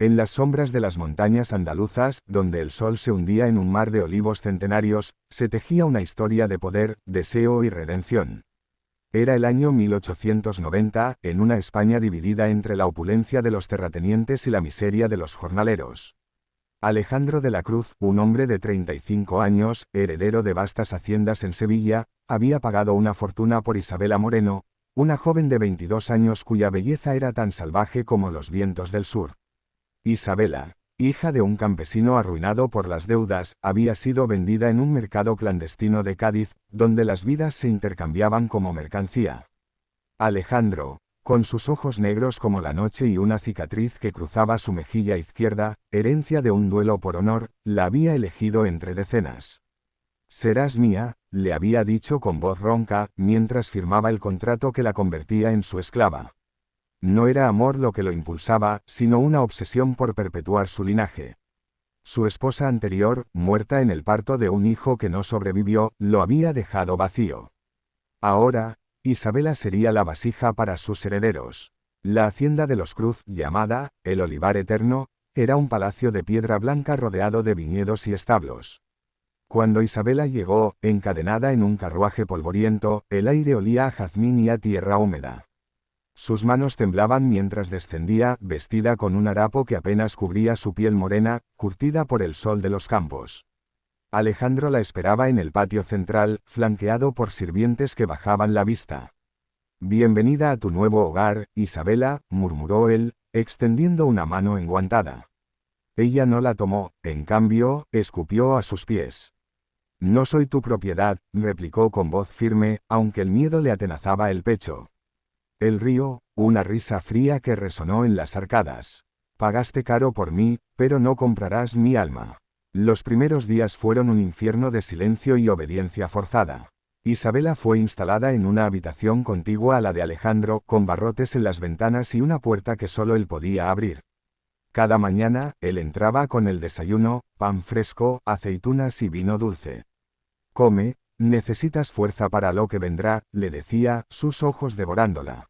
En las sombras de las montañas andaluzas, donde el sol se hundía en un mar de olivos centenarios, se tejía una historia de poder, deseo y redención. Era el año 1890, en una España dividida entre la opulencia de los terratenientes y la miseria de los jornaleros. Alejandro de la Cruz, un hombre de 35 años, heredero de vastas haciendas en Sevilla, había pagado una fortuna por Isabela Moreno, una joven de 22 años cuya belleza era tan salvaje como los vientos del sur. Isabela, hija de un campesino arruinado por las deudas, había sido vendida en un mercado clandestino de Cádiz, donde las vidas se intercambiaban como mercancía. Alejandro, con sus ojos negros como la noche y una cicatriz que cruzaba su mejilla izquierda, herencia de un duelo por honor, la había elegido entre decenas. «Serás mía», le había dicho con voz ronca, mientras firmaba el contrato que la convertía en su esclava. No era amor lo que lo impulsaba, sino una obsesión por perpetuar su linaje. Su esposa anterior, muerta en el parto de un hijo que no sobrevivió, lo había dejado vacío. Ahora, Isabela sería la vasija para sus herederos. La hacienda de los Cruz, llamada El Olivar Eterno, era un palacio de piedra blanca rodeado de viñedos y establos. Cuando Isabela llegó, encadenada en un carruaje polvoriento, el aire olía a jazmín y a tierra húmeda. Sus manos temblaban mientras descendía, vestida con un harapo que apenas cubría su piel morena, curtida por el sol de los campos. Alejandro la esperaba en el patio central, flanqueado por sirvientes que bajaban la vista. «Bienvenida a tu nuevo hogar, Isabela», murmuró él, extendiendo una mano enguantada. Ella no la tomó, en cambio, escupió a sus pies. «No soy tu propiedad», replicó con voz firme, aunque el miedo le atenazaba el pecho. El río, una risa fría que resonó en las arcadas. «Pagaste caro por mí, pero no comprarás mi alma». Los primeros días fueron un infierno de silencio y obediencia forzada. Isabela fue instalada en una habitación contigua a la de Alejandro, con barrotes en las ventanas y una puerta que solo él podía abrir. Cada mañana, él entraba con el desayuno, pan fresco, aceitunas y vino dulce. «Come, necesitas fuerza para lo que vendrá», le decía, sus ojos devorándola.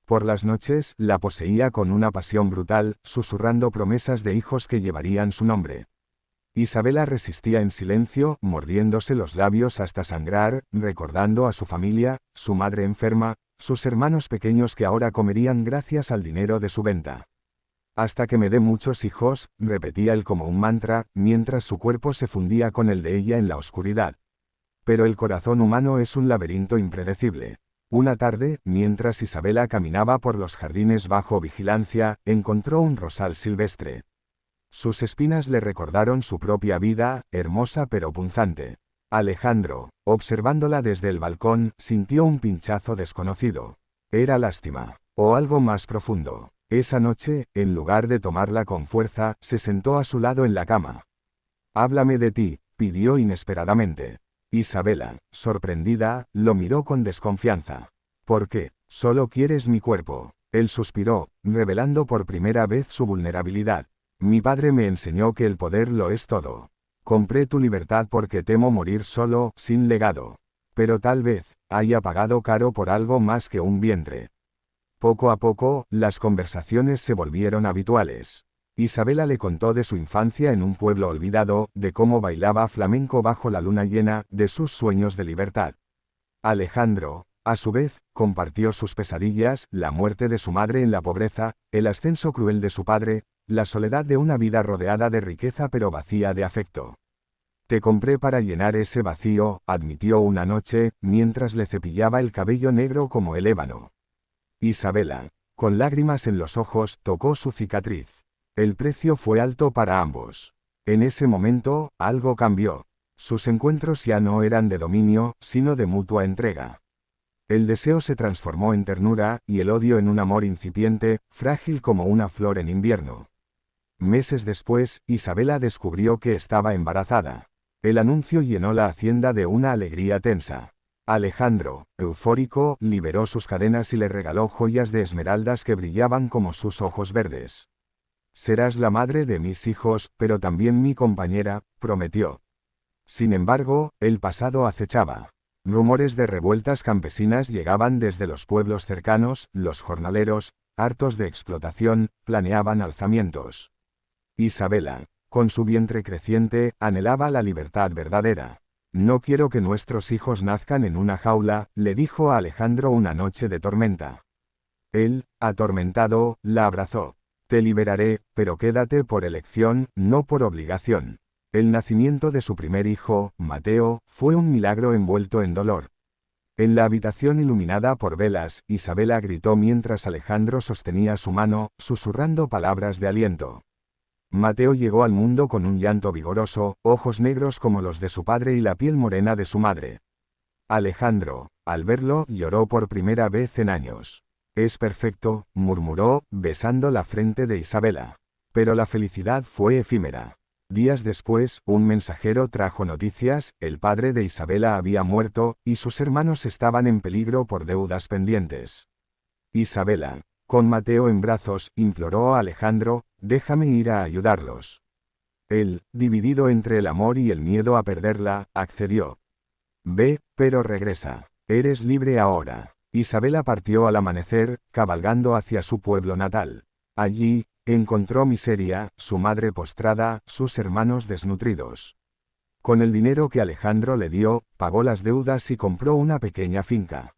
Por las noches, la poseía con una pasión brutal, susurrando promesas de hijos que llevarían su nombre. Isabela resistía en silencio, mordiéndose los labios hasta sangrar, recordando a su familia, su madre enferma, sus hermanos pequeños que ahora comerían gracias al dinero de su venta. «Hasta que me dé muchos hijos», repetía él como un mantra, mientras su cuerpo se fundía con el de ella en la oscuridad. Pero el corazón humano es un laberinto impredecible. Una tarde, mientras Isabela caminaba por los jardines bajo vigilancia, encontró un rosal silvestre. Sus espinas le recordaron su propia vida, hermosa pero punzante. Alejandro, observándola desde el balcón, sintió un pinchazo desconocido. Era lástima, o algo más profundo. Esa noche, en lugar de tomarla con fuerza, se sentó a su lado en la cama. «Háblame de ti», pidió inesperadamente. Isabela, sorprendida, lo miró con desconfianza. «¿Por qué? Solo quieres mi cuerpo». Él suspiró, revelando por primera vez su vulnerabilidad. «Mi padre me enseñó que el poder lo es todo. Compré tu libertad porque temo morir solo, sin legado. Pero tal vez haya pagado caro por algo más que un vientre». Poco a poco, las conversaciones se volvieron habituales. Isabela le contó de su infancia en un pueblo olvidado, de cómo bailaba flamenco bajo la luna llena, de sus sueños de libertad. Alejandro, a su vez, compartió sus pesadillas, la muerte de su madre en la pobreza, el ascenso cruel de su padre, la soledad de una vida rodeada de riqueza pero vacía de afecto. «Te compré para llenar ese vacío», admitió una noche, mientras le cepillaba el cabello negro como el ébano. Isabela, con lágrimas en los ojos, tocó su cicatriz. El precio fue alto para ambos. En ese momento, algo cambió. Sus encuentros ya no eran de dominio, sino de mutua entrega. El deseo se transformó en ternura, y el odio en un amor incipiente, frágil como una flor en invierno. Meses después, Isabela descubrió que estaba embarazada. El anuncio llenó la hacienda de una alegría tensa. Alejandro, eufórico, liberó sus cadenas y le regaló joyas de esmeraldas que brillaban como sus ojos verdes. «Serás la madre de mis hijos, pero también mi compañera», prometió. Sin embargo, el pasado acechaba. Rumores de revueltas campesinas llegaban desde los pueblos cercanos, los jornaleros, hartos de explotación, planeaban alzamientos. Isabela, con su vientre creciente, anhelaba la libertad verdadera. No quiero que nuestros hijos nazcan en una jaula, le dijo a Alejandro una noche de tormenta. Él, atormentado, la abrazó. Te liberaré, pero quédate por elección, no por obligación. El nacimiento de su primer hijo, Mateo, fue un milagro envuelto en dolor. En la habitación iluminada por velas, Isabela gritó mientras Alejandro sostenía su mano, susurrando palabras de aliento. Mateo llegó al mundo con un llanto vigoroso, ojos negros como los de su padre y la piel morena de su madre. Alejandro, al verlo, lloró por primera vez en años. Es perfecto, murmuró, besando la frente de Isabela. Pero la felicidad fue efímera. Días después, un mensajero trajo noticias, el padre de Isabela había muerto, y sus hermanos estaban en peligro por deudas pendientes. Isabela, con Mateo en brazos, imploró a Alejandro, déjame ir a ayudarlos. Él, dividido entre el amor y el miedo a perderla, accedió. Ve, pero regresa. Eres libre ahora. Isabela partió al amanecer, cabalgando hacia su pueblo natal. Allí, encontró miseria, su madre postrada, sus hermanos desnutridos. Con el dinero que Alejandro le dio, pagó las deudas y compró una pequeña finca.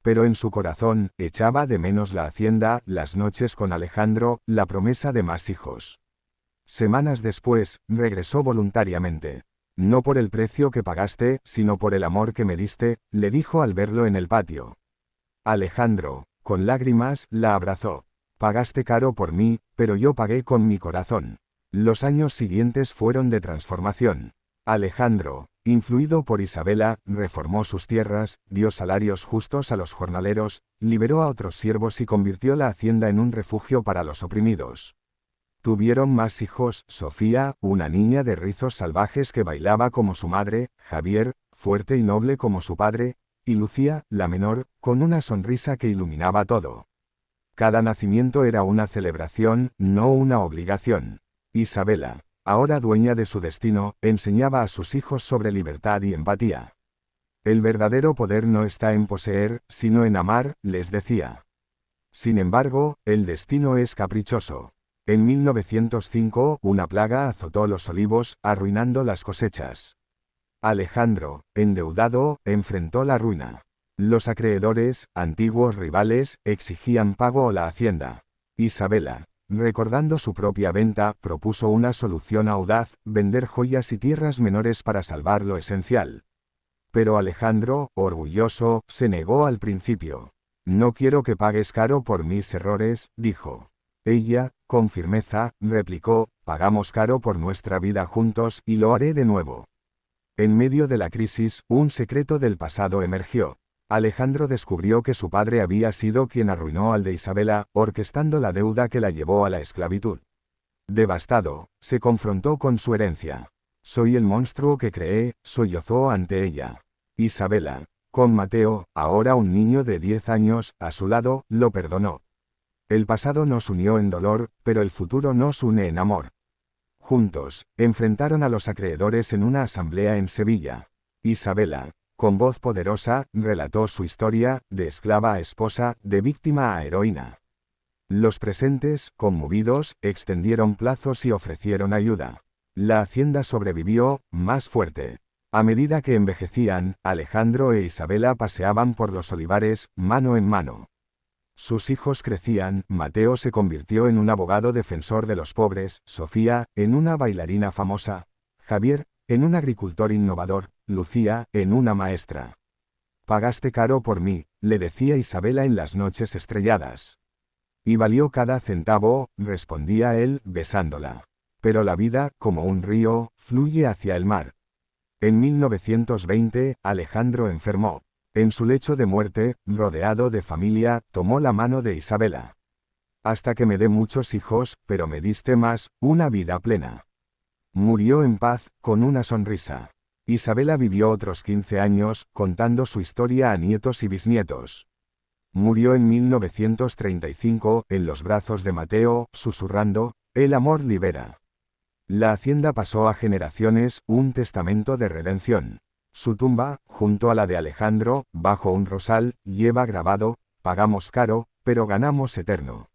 Pero en su corazón, echaba de menos la hacienda, las noches con Alejandro, la promesa de más hijos. Semanas después, regresó voluntariamente. No por el precio que pagaste, sino por el amor que me diste, le dijo al verlo en el patio. Alejandro, con lágrimas, la abrazó. Pagaste caro por mí, pero yo pagué con mi corazón. Los años siguientes fueron de transformación. Alejandro, influido por Isabela, reformó sus tierras, dio salarios justos a los jornaleros, liberó a otros siervos y convirtió la hacienda en un refugio para los oprimidos. Tuvieron más hijos, Sofía, una niña de rizos salvajes que bailaba como su madre, Javier, fuerte y noble como su padre, y Lucía, la menor, con una sonrisa que iluminaba todo. Cada nacimiento era una celebración, no una obligación. Isabela, ahora dueña de su destino, enseñaba a sus hijos sobre libertad y empatía. El verdadero poder no está en poseer, sino en amar, les decía. Sin embargo, el destino es caprichoso. En 1905, una plaga azotó los olivos, arruinando las cosechas. Alejandro, endeudado, enfrentó la ruina. Los acreedores, antiguos rivales, exigían pago a la hacienda. Isabela, recordando su propia venta, propuso una solución audaz, vender joyas y tierras menores para salvar lo esencial. Pero Alejandro, orgulloso, se negó al principio. No quiero que pagues caro por mis errores, dijo. Ella, con firmeza, replicó, pagamos caro por nuestra vida juntos y lo haré de nuevo. En medio de la crisis, un secreto del pasado emergió. Alejandro descubrió que su padre había sido quien arruinó al de Isabela, orquestando la deuda que la llevó a la esclavitud. Devastado, se confrontó con su herencia. Soy el monstruo que creé, sollozó ante ella. Isabela, con Mateo, ahora un niño de 10 años, a su lado, lo perdonó. El pasado nos unió en dolor, pero el futuro nos une en amor. Juntos, enfrentaron a los acreedores en una asamblea en Sevilla. Isabela, con voz poderosa, relató su historia, de esclava a esposa, de víctima a heroína. Los presentes, conmovidos, extendieron plazos y ofrecieron ayuda. La hacienda sobrevivió, más fuerte. A medida que envejecían, Alejandro e Isabela paseaban por los olivares, mano en mano. Sus hijos crecían, Mateo se convirtió en un abogado defensor de los pobres, Sofía, en una bailarina famosa, Javier, en un agricultor innovador, Lucía, en una maestra. Pagaste caro por mí, le decía Isabela en las noches estrelladas. Y valió cada centavo, respondía él, besándola. Pero la vida, como un río, fluye hacia el mar. En 1920, Alejandro enfermó. En su lecho de muerte, rodeado de familia, tomó la mano de Isabela. Hasta que me dé muchos hijos, pero me diste más, una vida plena. Murió en paz, con una sonrisa. Isabela vivió otros 15 años, contando su historia a nietos y bisnietos. Murió en 1935, en los brazos de Mateo, susurrando, el amor libera. La hacienda pasó a generaciones, un testamento de redención. Su tumba, junto a la de Alejandro, bajo un rosal, lleva grabado, pagamos caro, pero ganamos eterno.